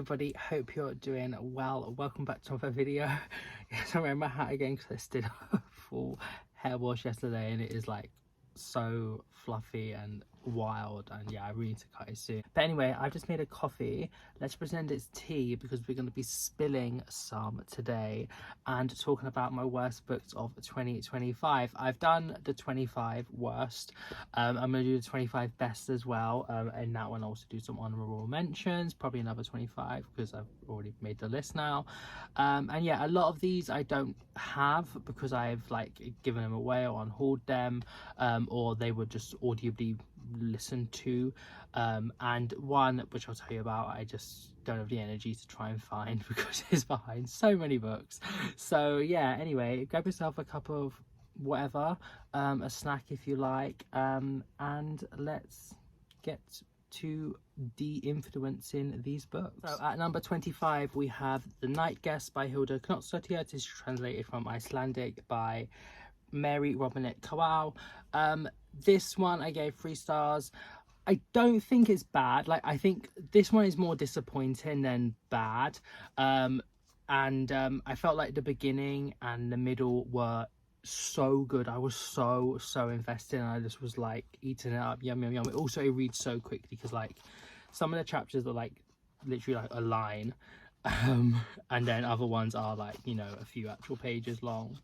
everybody, hope you're doing well. Welcome back to another video. Yes, I'm wearing my hat again because I did a full hair wash yesterday and it is like so fluffy and wild, and yeah, I really need to cut it soon. But anyway, I've just made a coffee. Let's pretend it's tea because we're going to be spilling some today and talking about my worst books of 2025. I've done the 25 worst. I'm going to do the 25 best as well, and that one I'll also do some honorable mentions, probably another 25 because I've already made the list now. And yeah, a lot of these I don't have because I've like given them away or unhauled them, or they were just audibly listened to, and one which I'll tell you about I just don't have the energy to try and find because it's behind so many books. So yeah, anyway, grab yourself a cup of whatever, a snack if you like, and let's get to de-influencing these books. So at number 25 we have The Night Guest by Hilda Knudsenötter. It is translated from Icelandic by Mary Robinette Kowal. This one I gave 3 stars. I don't think it's bad. Like, I think this one is more disappointing than bad. I felt like the beginning and the middle were so good. I was so invested and I just was like eating it up, yum yum yum. Also, it reads so quickly because like some of the chapters are like literally like a line, and then other ones are like, you know, a few actual pages long.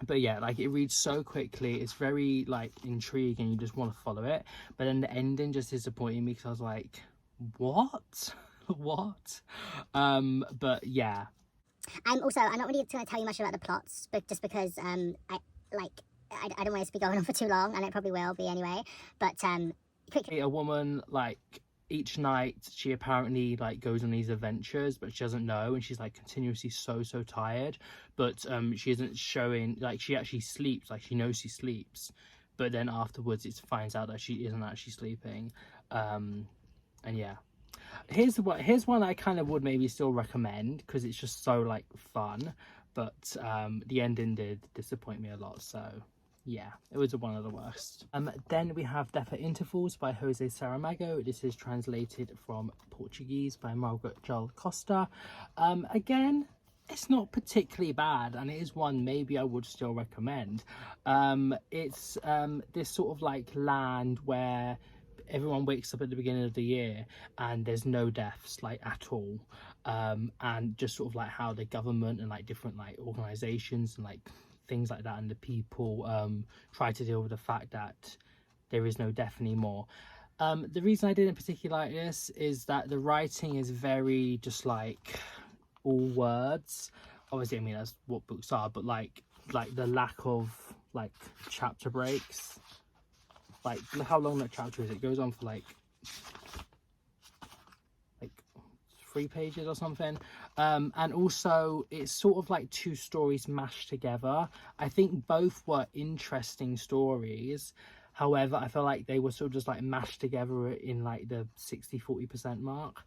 But yeah, like it reads so quickly. It's very like intriguing, you just want to follow it. But then the ending just disappointed me because I was like, what? What? But yeah, I'm not really going to tell you much about the plots, but just because I don't want it to be going on for too long, and it probably will be anyway. But quickly, a woman, like, each night she apparently like goes on these adventures, but she doesn't know, and she's like continuously so tired. But she isn't showing, like, she actually sleeps, like she knows she sleeps, but then afterwards it finds out that she isn't actually sleeping. And yeah, here's one I kind of would maybe still recommend because it's just so like fun, but the ending did disappoint me a lot, so yeah, it was one of the worst. Then we have Death at Intervals by Jose Saramago. This is translated from Portuguese by Margaret Joel Costa. Again, it's not particularly bad, and it is one maybe I would still recommend. It's this sort of like land where everyone wakes up at the beginning of the year and there's no deaths like at all, and just sort of like how the government and like different like organizations and like things like that and the people try to deal with the fact that there is no death anymore. The reason I didn't particularly like this is that the writing is very just like all words. Obviously, I mean, that's what books are, but like the lack of like chapter breaks. Like, look how long that chapter is. It goes on for like 3 pages or something. And also it's sort of like 2 stories mashed together. I think both were interesting stories, however I feel like they were sort of just like mashed together in like the 60-40% mark,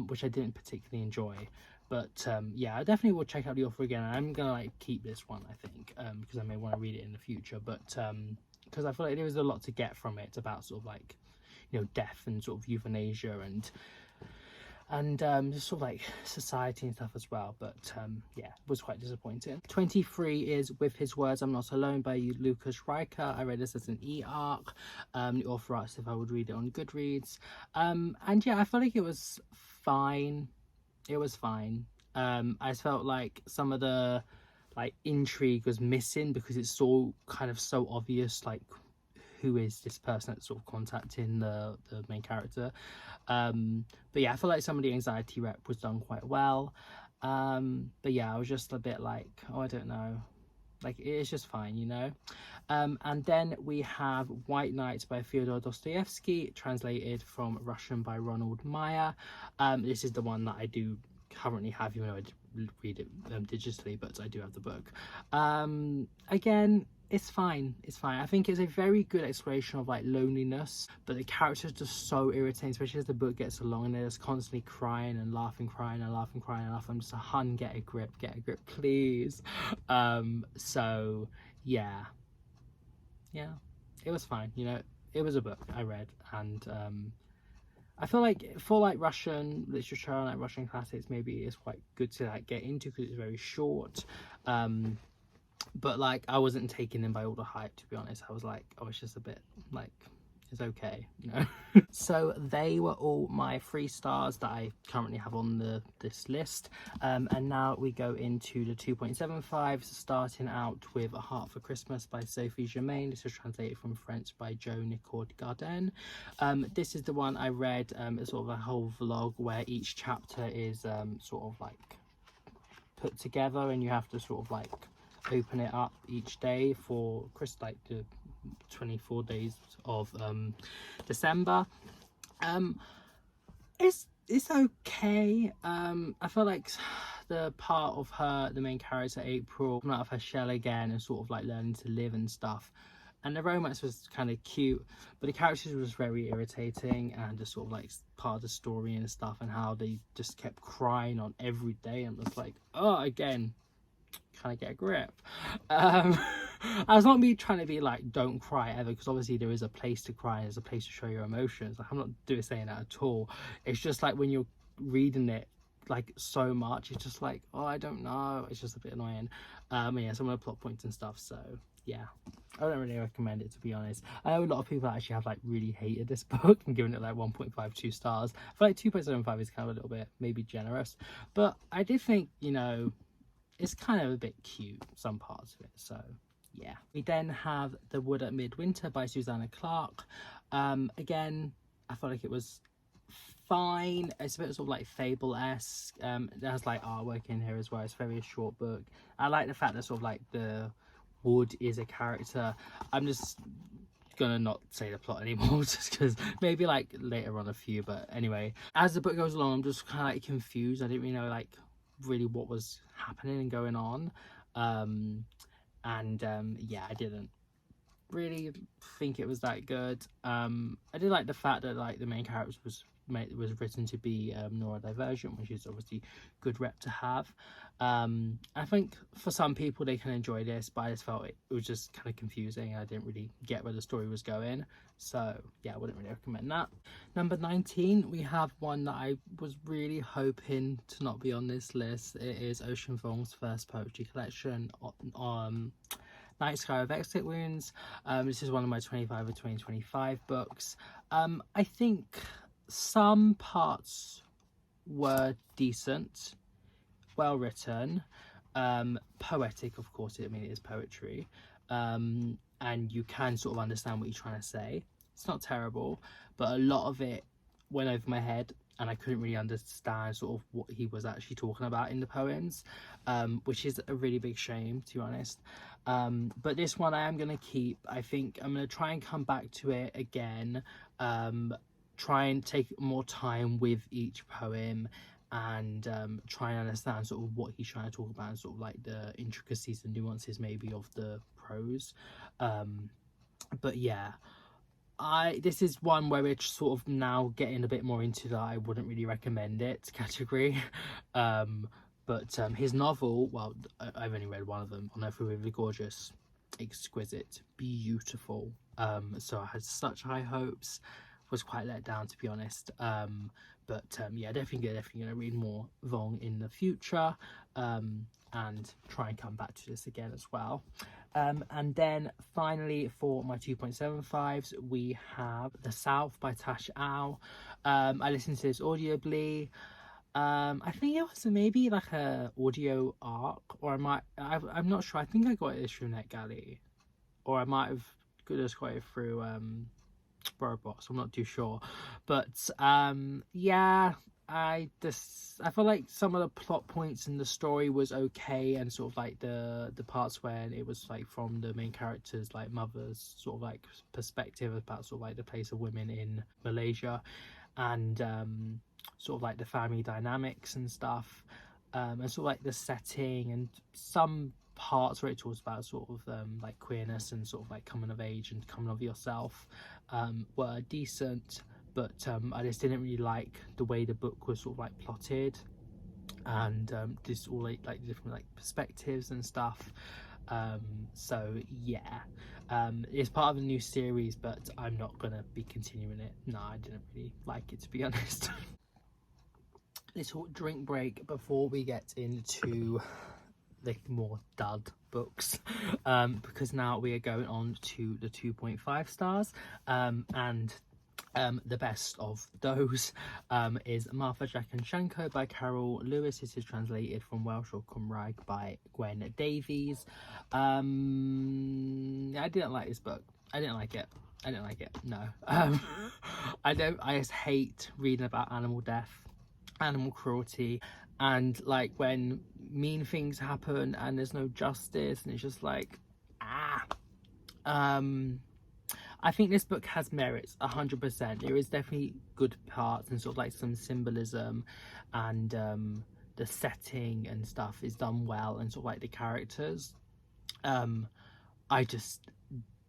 which I didn't particularly enjoy. But yeah, I definitely will check out the author again. I'm gonna like keep this one, I think, because I may want to read it in the future. But because I feel like there was a lot to get from it about sort of like, you know, death and sort of euthanasia and just sort of like society and stuff as well. But yeah, it was quite disappointing. 23 is With His Words I'm Not Alone by Lucas Reicher. I read this as an e-arc. The author asked if I would read it on Goodreads, and yeah, I felt like it was fine. It was fine. I felt like some of the like intrigue was missing because it's so kind of so obvious, like who is this person that's sort of contacting the main character. But yeah, I feel like some of the anxiety rep was done quite well. But yeah, I was just a bit like, oh, I don't know, like it's just fine, you know. And then we have White Nights by Fyodor Dostoevsky, translated from Russian by Ronald Meyer. This is the one that I do currently have, even though I read it digitally, but I do have the book. Again, it's fine. I think it's a very good exploration of like loneliness, but the characters are just so irritating, especially as the book gets along and they're just constantly crying and laughing. I'm just a hun, get a grip, please. So yeah, it was fine, you know. It was a book I read, and I feel like for like Russian literature and like Russian classics, maybe it's quite good to like get into because it's very short. But like I wasn't taken in by all the hype, to be honest. I was like, oh, it's just a bit like, it's okay, you know. So they were all my 3 stars that I currently have on this list, and now we go into the 2.75s, starting out with A Heart for Christmas by Sophie Germain. This was translated from French by Jo Nicord Garden. This is the one I read. It's sort of a whole vlog where each chapter is sort of like put together, and you have to sort of like open it up each day for like the 24 days of December. It's okay. I feel like the part of her, the main character April, coming out of her shell again and sort of like learning to live and stuff, and the romance was kind of cute, but the characters was very irritating, and just sort of like part of the story and stuff, and how they just kept crying on every day, and was like, oh, again, kind of get a grip. It's not me trying to be like, don't cry ever, because obviously there is a place to cry and there's a place to show your emotions. Like, I'm not saying that at all. It's just like when you're reading it like so much, it's just like, oh, I don't know, it's just a bit annoying. Yeah, some of the plot points and stuff, so yeah, I don't really recommend it, to be honest. I know a lot of people actually have like really hated this book and given it like 1.52 stars. I feel like 2.75 is kind of a little bit maybe generous, but I did think, you know, it's kind of a bit cute, some parts of it, so yeah. We then have The Wood at Midwinter by Susanna Clarke. Again, I felt like it was fine. It's a bit sort of like fable-esque. It has like artwork in here as well. It's very short book. I like the fact that sort of like the wood is a character. I'm just gonna not say the plot anymore just because maybe like later on a few, but anyway, as the book goes along, I'm just kind of like confused. I didn't really know like really what was happening and going on, yeah, I didn't really think it was that good. I did like the fact that like the main character was written to be neurodivergent, which is obviously good rep to have. I think for some people they can enjoy this, but I just felt it was just kind of confusing. I didn't really get where the story was going, so yeah, I wouldn't really recommend that. Number 19, we have one that I was really hoping to not be on this list. It is Ocean Vuong's first poetry collection, Night Sky of Exit Wounds. This is one of my 25 or 2025 books. I think some parts were decent, well written, poetic, of course. I mean, it is poetry, and you can sort of understand what you're trying to say. It's not terrible, but a lot of it went over my head, and I couldn't really understand sort of what he was actually talking about in the poems, which is a really big shame, to be honest. But this one I am going to keep. I think I'm going to try and come back to it again, try and take more time with each poem, and try and understand sort of what he's trying to talk about, and sort of like the intricacies and nuances maybe of the prose. But yeah, this is one where it's sort of now getting a bit more into the I wouldn't really recommend it category. But his novel, well, I've only read one of them, On Earth Really Gorgeous, exquisite, beautiful. So I had such high hopes, was quite let down, to be honest. But yeah, definitely gonna read more Vuong in the future, and try and come back to this again as well. And then finally for my 2.75s, we have The South by Tash Ao. I listened to this audibly. I think it was maybe like a audio arc, or I'm not sure. I think I got it through NetGalley, or I might have just got it through Box. I'm not too sure, but yeah, I feel like some of the plot points in the story was okay, and sort of like the parts where it was like from the main character's like mother's sort of like perspective about sort of like the place of women in Malaysia, and sort of like the family dynamics and stuff, and sort of like the setting, and some parts where it talks about sort of like queerness and sort of like coming of age and coming of yourself, were decent, but I just didn't really like the way the book was sort of like plotted, and just all like different like perspectives and stuff. So yeah, it's part of a new series, but I'm not gonna be continuing it. No, I didn't really like it, to be honest. Little drink break before we get into the more dud books, because now we are going on to the 2.5 stars, and the best of those is Martha Jack and Shanko by Carol Lewis. This is translated from Welsh or Cymraeg by Gwen Davies. I didn't like this book. I didn't like it. No. I just hate reading about animal death, animal cruelty, and like when mean things happen and there's no justice, and it's just like, I think this book has merits 100%. There is definitely good parts and sort of like some symbolism, and the setting and stuff is done well, and sort of like the characters. I just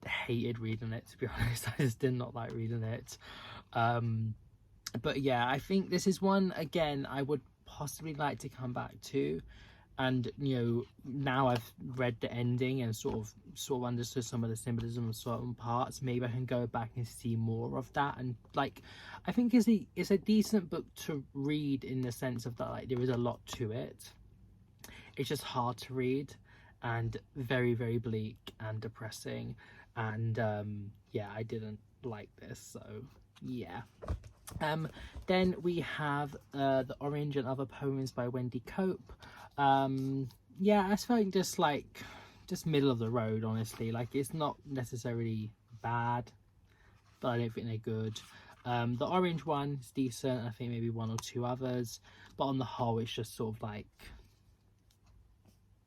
hated reading it, to be honest. I just did not like reading it. But yeah, I think this is one, again, I would possibly like to come back to. And you know, now I've read the ending and sort of understood some of the symbolism of certain parts, maybe I can go back and see more of that. And like, I think it's a decent book to read, in the sense of that, like, there is a lot to it. It's just hard to read and very, very bleak and depressing, and yeah, I didn't like this, so yeah. Then we have The Orange and Other Poems by Wendy Cope. Yeah, I felt just middle of the road, honestly. Like, it's not necessarily bad, but I don't think they're good. The Orange one is decent. I think maybe one or two others, but on the whole, it's just sort of like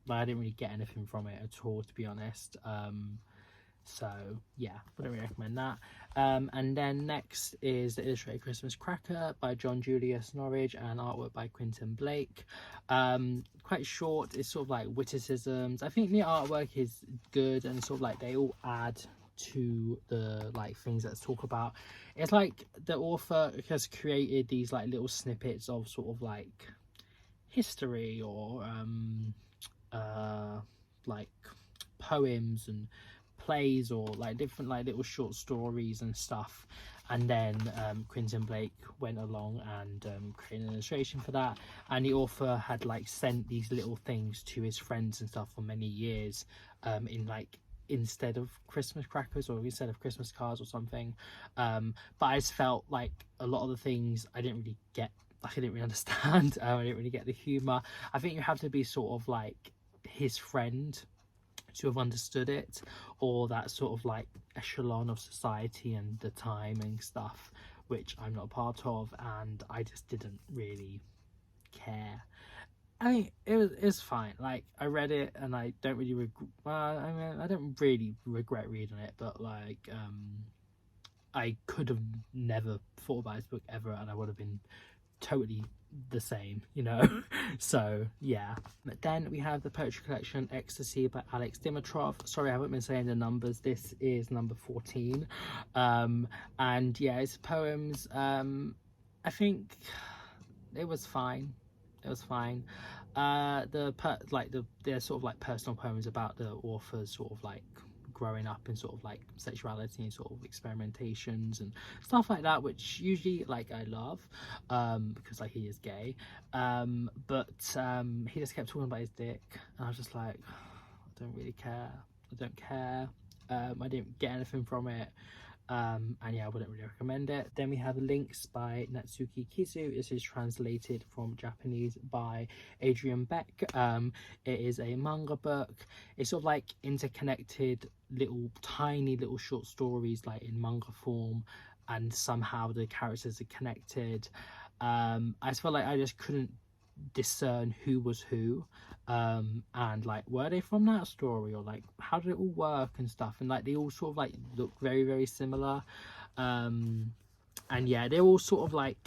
I didn't really get anything from it at all, to be honest. So yeah, wouldn't really recommend that. And then next is The Illustrated Christmas Cracker by John Julius Norwich and artwork by Quentin Blake. Quite short. It's sort of like witticisms. I think the artwork is good, and sort of like they all add to the like things that talk about. It's like the author has created these like little snippets of sort of like history, or like poems and plays, or like different like little short stories and stuff. And then Quentin Blake went along and created an illustration for that, and the author had like sent these little things to his friends and stuff for many years, in like, instead of Christmas crackers, or instead of Christmas cards or something. But I just felt like a lot of the things I didn't really get, like, I didn't really understand. I didn't really get the humor. I think you have to be sort of like his friend to have understood it, or that sort of like echelon of society and the time and stuff, which I'm not a part of, and I just didn't really care. I mean, it's fine. Like, I read it and I don't really I mean, I don't really regret reading it, but like, I could have never thought about this book ever, and I would have been totally the same, you know. So yeah. But then we have the poetry collection Ecstasy by Alex Dimitrov. Sorry, I haven't been saying the numbers. This is number 14. And yeah, it's poems. I think it was fine. They're sort of like personal poems about the author's sort of like growing up in sort of like sexuality and sort of experimentations and stuff like that, which usually like I love, because like he is gay, but he just kept talking about his dick, and I was just like, I don't really care. I don't care. I didn't get anything from it. And yeah, I wouldn't really recommend it. Then we have Links by Natsuki Kizu. This is translated from Japanese by Adrian Beck. It is a manga book. It's sort of like interconnected little tiny little short stories, like in manga form, and somehow the characters are connected. I just felt like I just couldn't discern who was who, and like, were they from that story, or like how did it all work and stuff, and like they all sort of like look very, very similar, and yeah, they're all sort of like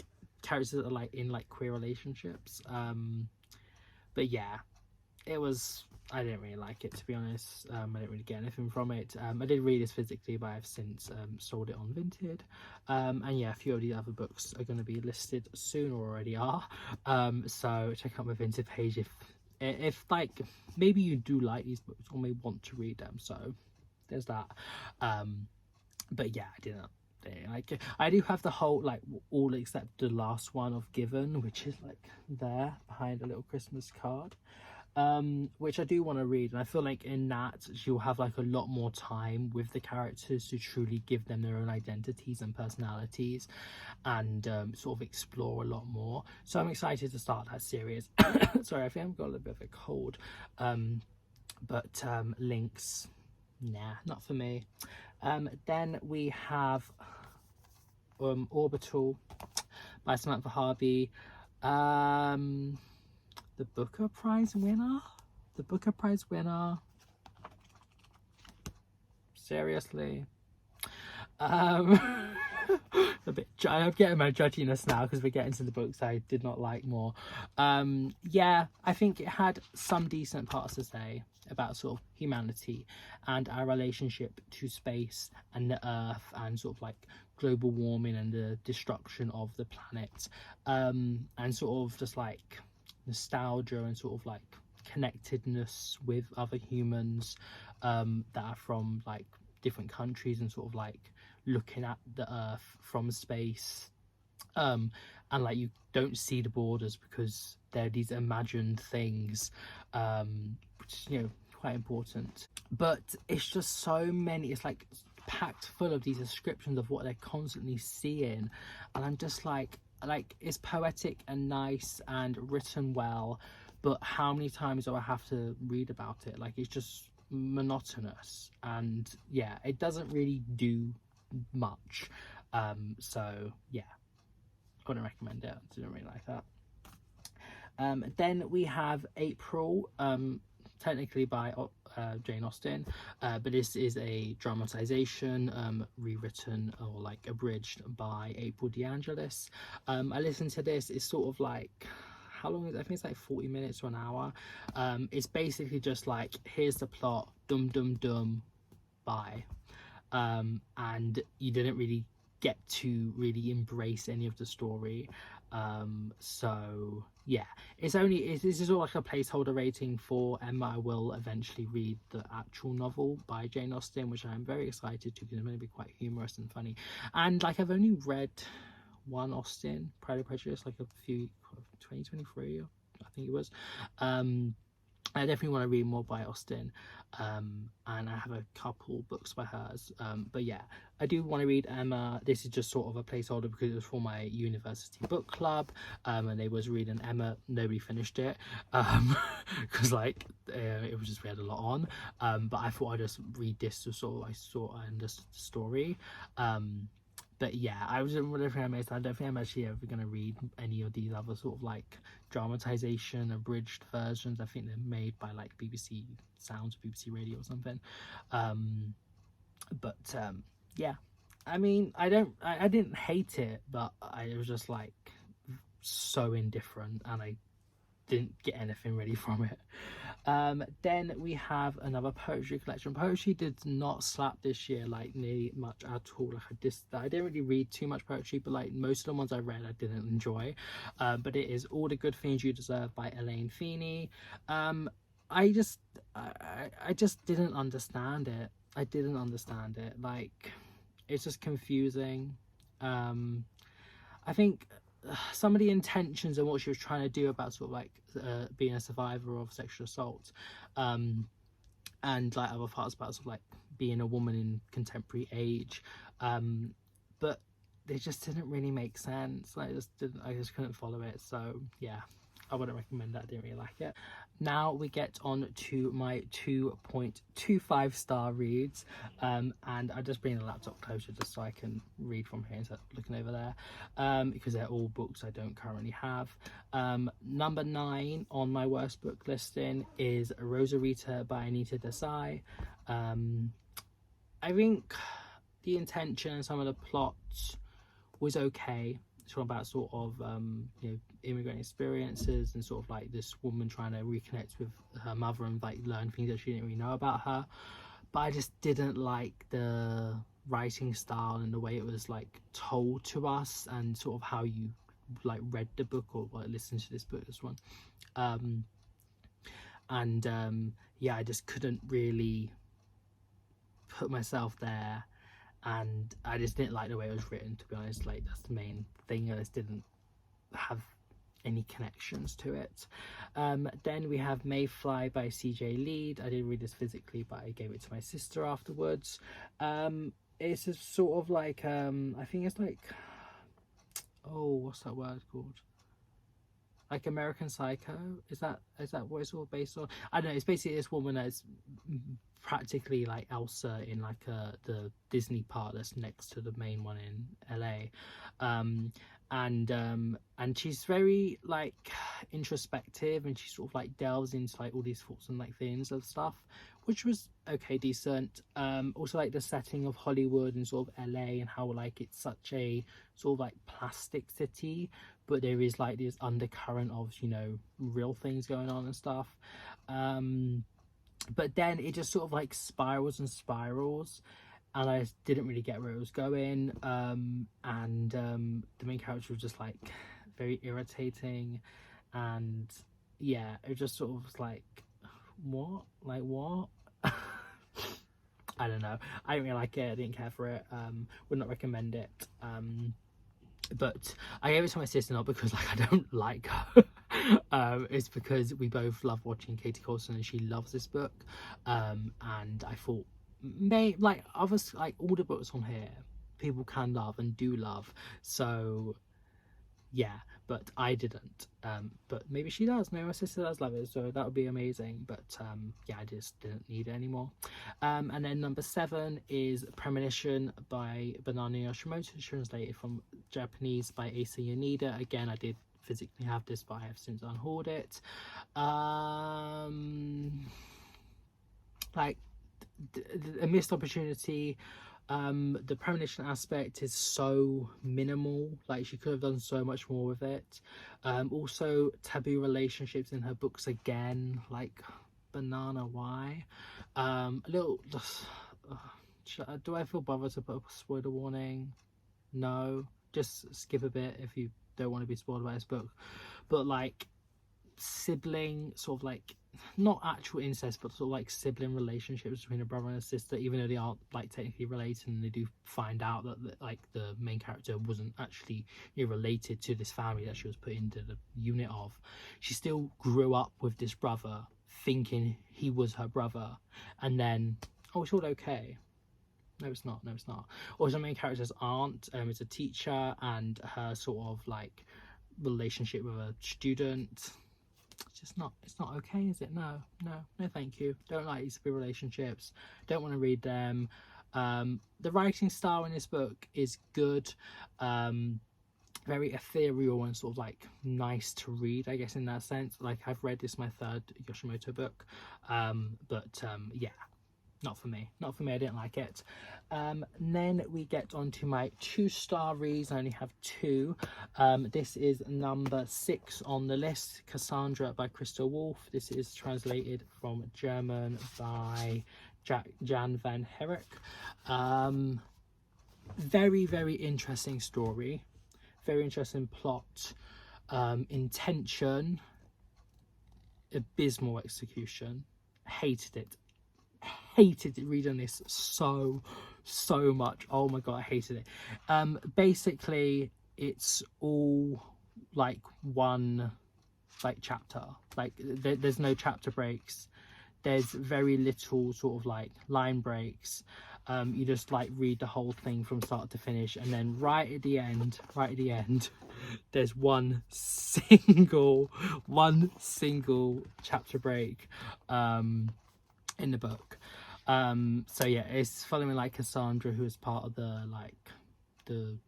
characters that are like in like queer relationships, but yeah, I didn't really like it, to be honest. I didn't really get anything from it. I did read this physically, but I've since sold it on Vinted. And yeah, a few of the other books are going to be listed soon, or already are. So check out my Vinted page if if like maybe you do like these books or may want to read them, so there's that. But yeah, I didn't like. I do have the whole like all except the last one of Given, which is like there behind a little Christmas card, which I do want to read, and I feel like in that you'll have like a lot more time with the characters to truly give them their own identities and personalities, and sort of explore a lot more. So I'm excited to start that series. Sorry, I think I've got a little bit of a cold, but Lynx, nah, not for me. Then we have Orbital by Samantha Harvey. The Booker Prize winner? The Booker Prize winner? Seriously? A bit, I'm getting my judginess now because we're getting to the books I did not like more. Yeah, I think it had some decent parts to say about sort of humanity and our relationship to space and the earth and sort of like global warming and the destruction of the planet, and sort of just like nostalgia and sort of like connectedness with other humans that are from like different countries, and sort of like looking at the earth from space, and like you don't see the borders because they're these imagined things, which is, you know, quite important. But it's just so many, it's like packed full of these descriptions of what they're constantly seeing, and I'm just like it's poetic and nice and written well, but how many times do I have to read about it? Like, it's just monotonous, and yeah, it doesn't really do much. So yeah, couldn't recommend it. I didn't really like that. Then we have April, technically by Jane Austen, but this is a dramatization, rewritten or like abridged by April DeAngelis. I listened to this. It's sort of like, how long is it? I think it's like 40 minutes to an hour. It's basically just like, here's the plot, dum dum dum, bye. And you didn't really get to really embrace any of the story. So yeah, this is all like a placeholder rating for Emma. I will eventually read the actual novel by Jane Austen, which I'm very excited to, because it's going to be quite humorous and funny. And like, I've only read one Austen, Pride and Prejudice, like a few, 2023 I think it was. I definitely want to read more by Austen, and I have a couple books by hers, but yeah, I do want to read Emma. This is just sort of a placeholder because it was for my university book club, and they was reading Emma. Nobody finished it, because like it was just, we had a lot on, but I thought I'd just read this to sort of I understood the story. But yeah, I don't think I'm actually ever going to read any of these other sort of like dramatization, abridged versions. I think they're made by like BBC Sounds, BBC Radio or something. Yeah, I mean, I didn't hate it, but I was just like so indifferent, and I didn't get anything really from it. Then we have another poetry collection. Poetry did not slap this year like nearly much at all. Like I didn't really read too much poetry, but like most of the ones I read I didn't enjoy. But it is All the Good Things You Deserve by Elaine Feeney. I just didn't understand it. I didn't understand it. Like, it's just confusing. I think some of the intentions and what she was trying to do about sort of like being a survivor of sexual assault, and like other parts about sort of like being a woman in contemporary age, but they just didn't really make sense. Like, I just couldn't follow it. So yeah, I wouldn't recommend that. I didn't really like it. Now we get on to my 2.25 star reads, and I just bring the laptop closer just so I can read from here instead of looking over there, because they're all books I don't currently have. Number 9 on my worst book listing is Rosarita by Anita Desai. I think the intention and some of the plots was okay. It's all about sort of you know, immigrant experiences and sort of like this woman trying to reconnect with her mother and like learn things that she didn't really know about her. But I just didn't like the writing style and the way it was like told to us, and sort of how you like read the book or like listened to this book, this one. and yeah, I just couldn't really put myself there, and I just didn't like the way it was written, to be honest. Like, that's the main thing. I just didn't have any connections to it. Then we have Mayfly by CJ Lead. I didn't read this physically, but I gave it to my sister afterwards. It's a sort of like I think it's like, oh, what's that word called, like American Psycho? Is that what it's all based on? I don't know. It's basically this woman that's practically like Elsa in like the Disney part that's next to the main one in LA. And she's very like introspective, and she sort of like delves into like all these thoughts and like things and stuff, which was okay, decent. Also like the setting of Hollywood and sort of LA, and how like it's such a sort of like plastic city, but there is like this undercurrent of, you know, real things going on and stuff. But then it just sort of like spirals and spirals, and I just didn't really get where it was going. The main character was just like very irritating, and yeah, it just sort of was like, what? I don't know. I didn't really like it. I didn't care for it. Would not recommend it. But I gave it to my sister, not because like I don't like her. It's because we both love watching Katie Coulson, and she loves this book. And I thought, like others, like all the books on here, people can love and do love. So yeah, but I didn't. But maybe she does. Maybe my sister does love it, so that would be amazing. But yeah, I just didn't need it anymore. And then number 7 is Premonition by Banana Yoshimoto, translated from Japanese by Asa Yanida. Again, I did physically have this, but I have since unhauled it. Like a missed opportunity. The premonition aspect is so minimal, like she could have done so much more with it. Also taboo relationships in her books again, like banana, why? A little do I feel bothered to put a spoiler warning? No, just skip a bit if you don't want to be spoiled by this book. But like sibling, sort of like, not actual incest, but sort of like sibling relationships between a brother and a sister, even though they aren't like technically related, and they do find out that like the main character wasn't actually, you know, related to this family that she was put into the unit of. She still grew up with this brother thinking he was her brother, and then, oh, it's all okay. No, it's not. No, it's not. Also, the main character's aunt is a teacher, and her sort of like relationship with a student, it's not okay, is it? No, thank you. Don't like these relationships, don't want to read them. The writing style in this book is good, very ethereal and sort of like nice to read, I guess, in that sense. Like, I've read this, my 3rd Yoshimoto book, but yeah, not for me. I didn't like it. Then we get on to my 2-star reads. I only have 2. This is number 6 on the list, Cassandra by Crystal Wolf. This is translated from German by Jan van Herrick. Very, very interesting story. Very interesting plot. Intention. Abysmal execution. Hated it reading this so much. Oh my god, I hated it. Basically it's all like one like chapter, like there's no chapter breaks, there's very little sort of like line breaks. You just like read the whole thing from start to finish, and then right at the end there's one single chapter break in the book. So yeah, it's following like Cassandra, who is part of the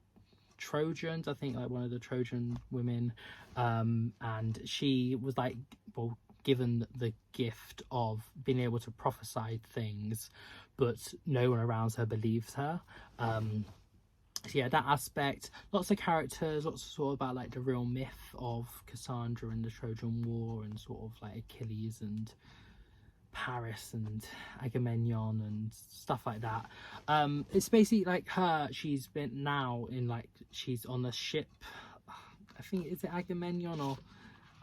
Trojans, I think, like one of the Trojan women, and she was like, well, given the gift of being able to prophesy things, but no one around her believes her. So yeah, that aspect, lots of characters, lots of sort of about like the real myth of Cassandra and the Trojan War, and sort of like Achilles and Paris and Agamemnon and stuff like that. It's basically like her, she's on the ship, I think, is it Agamemnon, or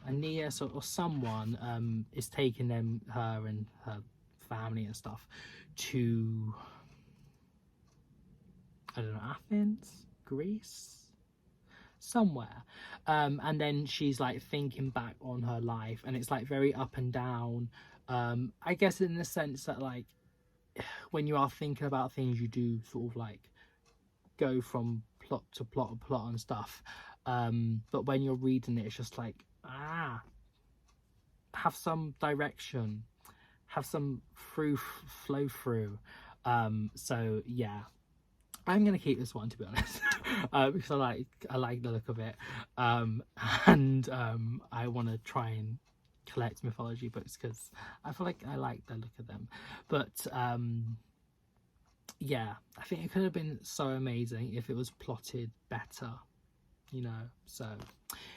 niece or someone is taking her and her family and stuff to, I don't know, Athens, Greece, somewhere. And then she's like thinking back on her life, and it's like very up and down. I guess in the sense that like when you are thinking about things, you do sort of like go from plot to plot and stuff. But when you're reading it, it's just like, have some direction, have some flow through. So yeah, I'm gonna keep this one, to be honest, because I like the look of it, and I want to try and collect mythology books because I feel like I like the look of them. But yeah, I think it could have been so amazing if it was plotted better, you know. So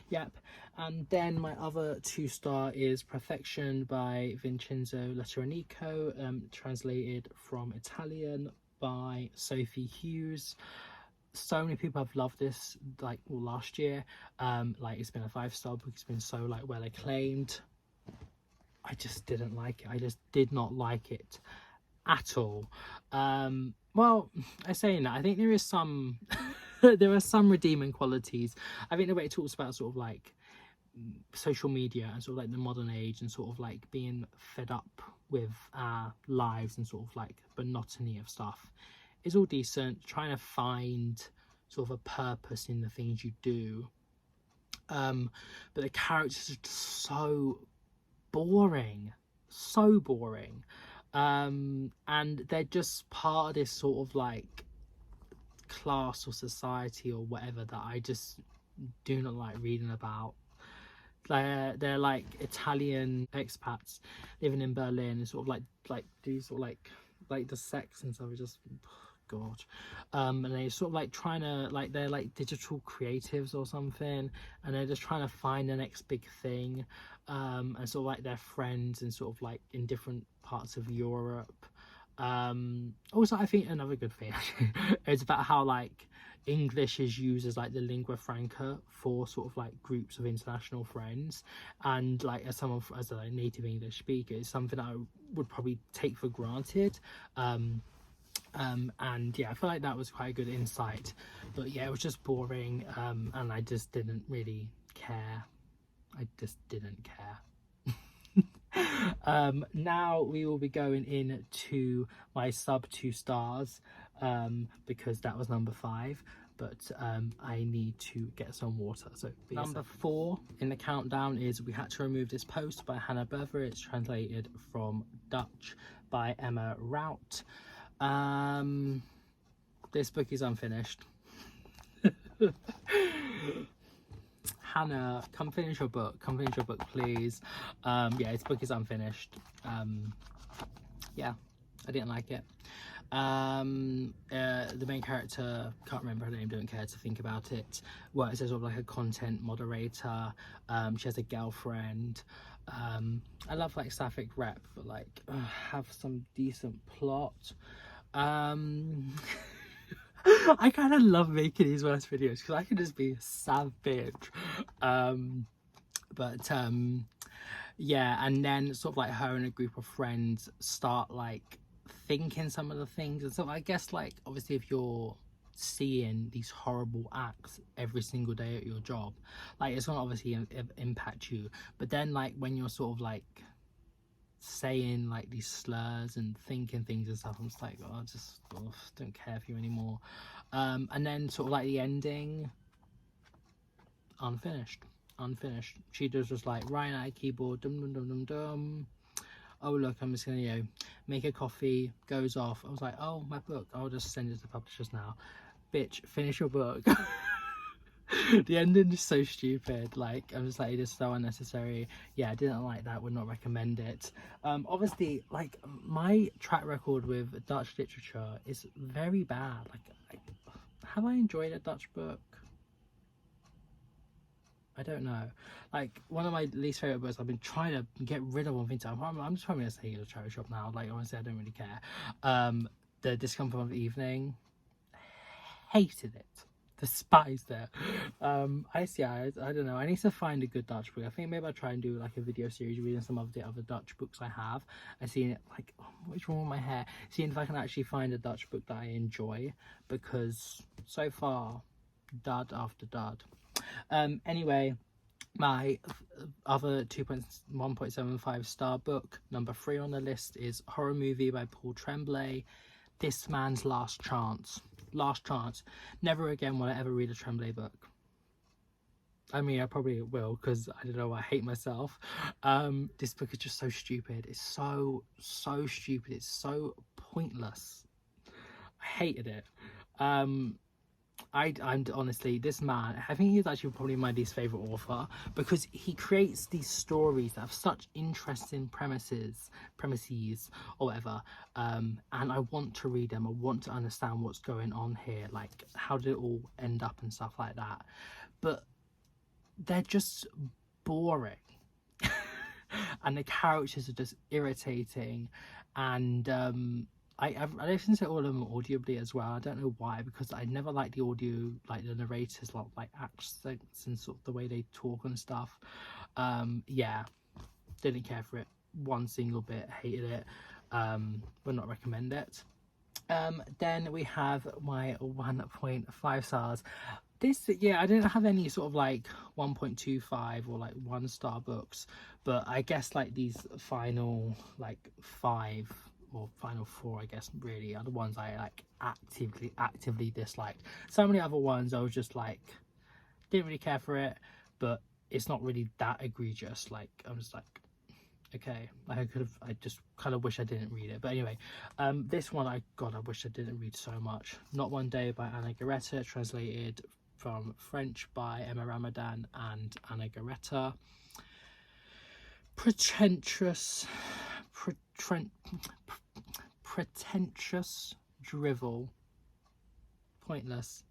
yep. And then my other 2-star is Perfection by Vincenzo Letteranico, translated from Italian by Sophie Hughes. So many people have loved this, like, well, last year. Like, it's been a 5-star book. It's been so like well acclaimed. I just didn't like it. I just did not like it at all. Well, I say that, I think there is some there are some redeeming qualities. I think the way it talks about sort of like social media and sort of like the modern age and sort of like being fed up with our lives and sort of like monotony of stuff is all decent. Trying to find sort of a purpose in the things you do, but the characters are just so boring, and they're just part of this sort of like class or society or whatever that I just do not like reading about. They're like Italian expats living in Berlin and sort of like do sort of like the sex and stuff. Just God. And they're sort of like trying to, like, they're like digital creatives or something, and they're just trying to find the next big thing, and sort of like their friends and sort of like in different parts of Europe. Also, I think another good thing is about how like English is used as like the lingua franca for sort of like groups of international friends, and like as someone, as a like, native English speaker, it's something I would probably take for granted. And yeah, I feel like that was quite a good insight, but yeah, it was just boring, and I just didn't really care. I just didn't care. Now we will be going into my sub 2 stars, because that was number 5, but I need to get some water. So number 4 in the countdown is We Had to Remove This Post by Hannah Bever. It's translated from Dutch by Emma Rout. This book is unfinished. Hannah, come finish your book. Come finish your book, please. Yeah, this book is unfinished. Yeah, I didn't like it. The main character, can't remember her name, don't care to think about it, works as sort of like a content moderator. She has a girlfriend. I love like sapphic rep, but like have some decent plot. I kind of love making these worst videos because I can just be savage. Yeah, and then sort of like her and a group of friends start like thinking some of the things, and so I guess like obviously if you're seeing these horrible acts every single day at your job, like it's gonna obviously impact you, but then like when you're sort of like saying like these slurs and thinking things and stuff, I'm just like, oh, I just don't care for you anymore. And then sort of like the ending, unfinished. She does just like writing at a keyboard, dum dum dum dum dum. Oh look, I'm just gonna make a coffee, goes off. I was like, oh, my book, I'll just send it to publishers now. Bitch, finish your book. The ending is so stupid. Like, I'm just like, it is so unnecessary. Yeah, I didn't like that, would not recommend it. Obviously, like, my track record with Dutch literature is very bad. Like, have I enjoyed a Dutch book? I don't know. Like, one of my least favourite books I've been trying to get rid of on Vinted. I'm just probably going to say the charity shop now. Like, honestly, I don't really care. The Discomfort of Evening. Hated it. despise it. I don't know, I need to find a good Dutch book. I think maybe I'll try and do like a video series reading some of the other Dutch books I have and seeing it like, oh, what's wrong with my hair, seeing if I can actually find a Dutch book that I enjoy, because so far dud after dud. Anyway, my other 1.75 star book, number 3 on the list, is Horror Movie by Paul Tremblay. This man's last chance. Last chance. Never again will I ever read a Tremblay book. I mean, I probably will, because I don't know, I hate myself. This book is just so stupid. It's so stupid. It's so pointless. I hated it. I'm honestly, this man, I think he's actually probably my least favorite author, because he creates these stories that have such interesting premises or whatever, and I want to read them. I want to understand what's going on here, like how did it all end up and stuff like that, but they're just boring. And the characters are just irritating, and I listened to all of them audibly as well. I don't know why, because I never liked the audio, like the narrators, like accents and sort of the way they talk and stuff. Yeah, didn't care for it one single bit, hated it. Would not recommend it. Then we have my 1.5 stars. This, yeah, I didn't have any sort of like 1.25 or like 1-star books, but I guess like these final like 5 or final 4, I guess, really are the ones I like actively disliked. So many other ones I was just like, didn't really care for it, but it's not really that egregious. Like, I'm just like, okay, like I just kind of wish I didn't read it. But anyway, this one, I wish I didn't read so much. Not One Day by Anna Garetta, translated from French by Emma Ramadan and Anna Garetta. Pretentious drivel. Pointless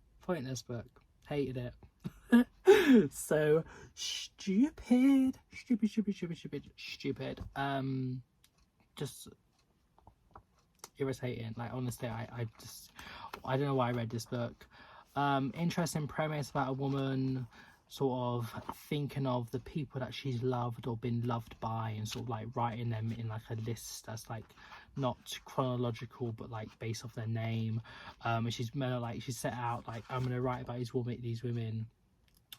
book. Hated it. So stupid. Just irritating. Like, honestly, I don't know why I read this book. Interesting premise about a woman sort of thinking of the people that she's loved or been loved by, and sort of like writing them in like a list that's like not chronological but like based off their name. And she's set out like, I'm gonna write about these women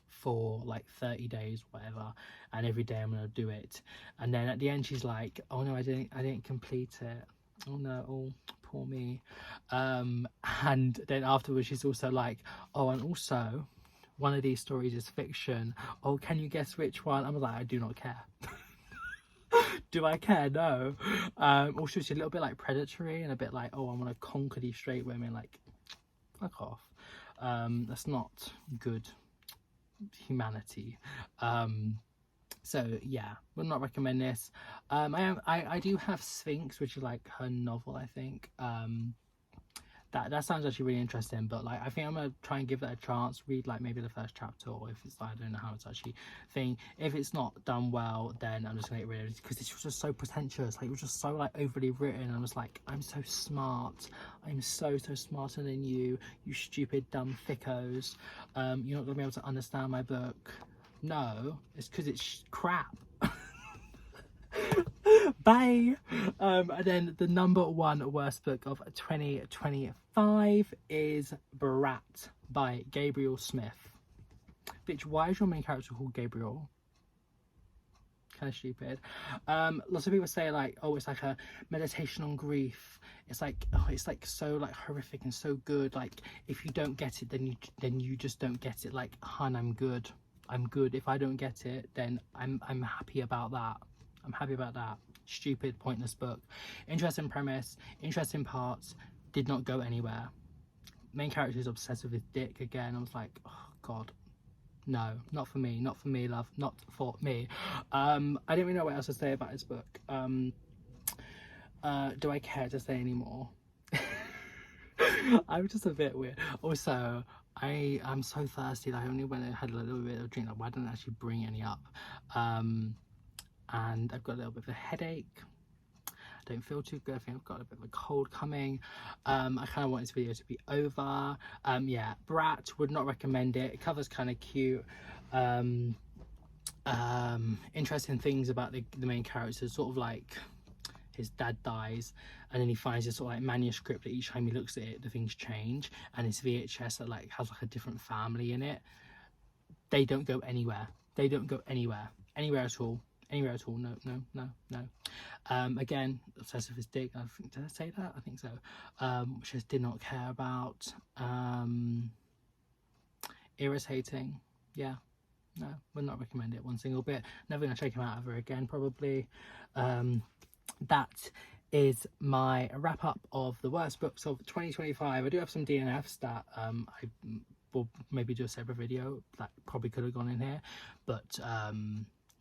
for like 30 days, whatever, and every day I'm gonna do it. And then at the end she's like, oh no, I didn't complete it. Oh no, oh poor me. And then afterwards she's also like, oh, and also one of these stories is fiction. Oh, can you guess which one? I'm like, I do not care. Do I care? No. Also, she's a little bit like predatory and a bit like, oh, I want to conquer these straight women. Like, fuck off. That's not good humanity. So yeah, would not recommend this. I do have Sphinx, which is like her novel, I think. That sounds actually really interesting, but like I think I'm gonna try and give that a chance, read like maybe the first chapter, or if it's like, I don't know how it's actually thing. If it's not done well, then I'm just gonna get rid of it, because this was just so pretentious. Like, it was just so like overly written. I was like, I'm so smart, I'm so smarter than you stupid dumb thickos. You're not gonna be able to understand my book. No, it's because it's crap. Bye. And then the number 1 worst book of 2025 is Brat by Gabriel Smith. Bitch, why is your main character called Gabriel? Kind of stupid. Lots of people say like, oh, it's like a meditation on grief. It's like, oh, it's like so like horrific and so good. Like, if you don't get it, then you just don't get it. Like, hun, I'm good. If I don't get it, then I'm happy about that. I'm happy about that. Stupid, pointless book. Interesting premise, interesting parts, did not go anywhere. Main character is obsessed with his dick again. I was like, oh god, no, not for me, love, not for me. I didn't really know what else to say about this book. Do I care to say anymore? I'm just a bit weird. Also, I'm so thirsty that I only went and had a little bit of drink. Like, why didn't I actually bring any up? And I've got a little bit of a headache. don't feel too good. I think I've got a bit of a cold coming. I kind of want this video to be over. Yeah, Brat, would not recommend it. It cover's kind of cute. Interesting things about the main characters, sort of like his dad dies and then he finds this sort of like manuscript that each time he looks at it the things change, and his VHS that like has like a different family in it. They don't go anywhere. They don't go anywhere at all. No. Again, obsessed with his dick. I think, did I say that? I think so. Which I just did not care about. Irritating. Yeah. No, would not recommend it one single bit. Never gonna check him out ever again, probably. That is my wrap up of the worst books of 2025. I do have some DNFs that I will maybe do a separate video that probably could have gone in here, but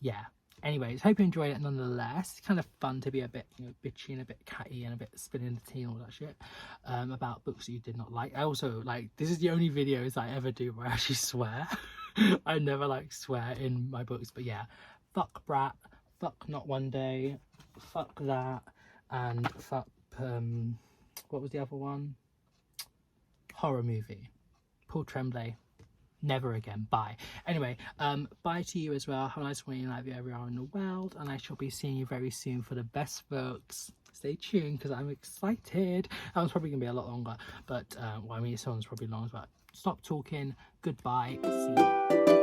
yeah. Anyways, hope you enjoyed it nonetheless. It's kind of fun to be a bit, you know, bitchy and a bit catty and a bit spilling the tea and all that shit about books that you did not like. I also, like, this is the only videos I ever do where I actually swear. I never, like, swear in my books, but yeah. Fuck Brat, fuck Not One Day, fuck that, and fuck, what was the other one? Horror movie. Paul Tremblay. Never again. Bye. Anyway, bye to you as well. Have a nice morning, night, wherever you are in the world, and I shall be seeing you very soon for the best books. Stay tuned because I'm excited. That one's probably gonna be a lot longer, but well, I mean, this one's probably long, but stop talking. Goodbye. See you.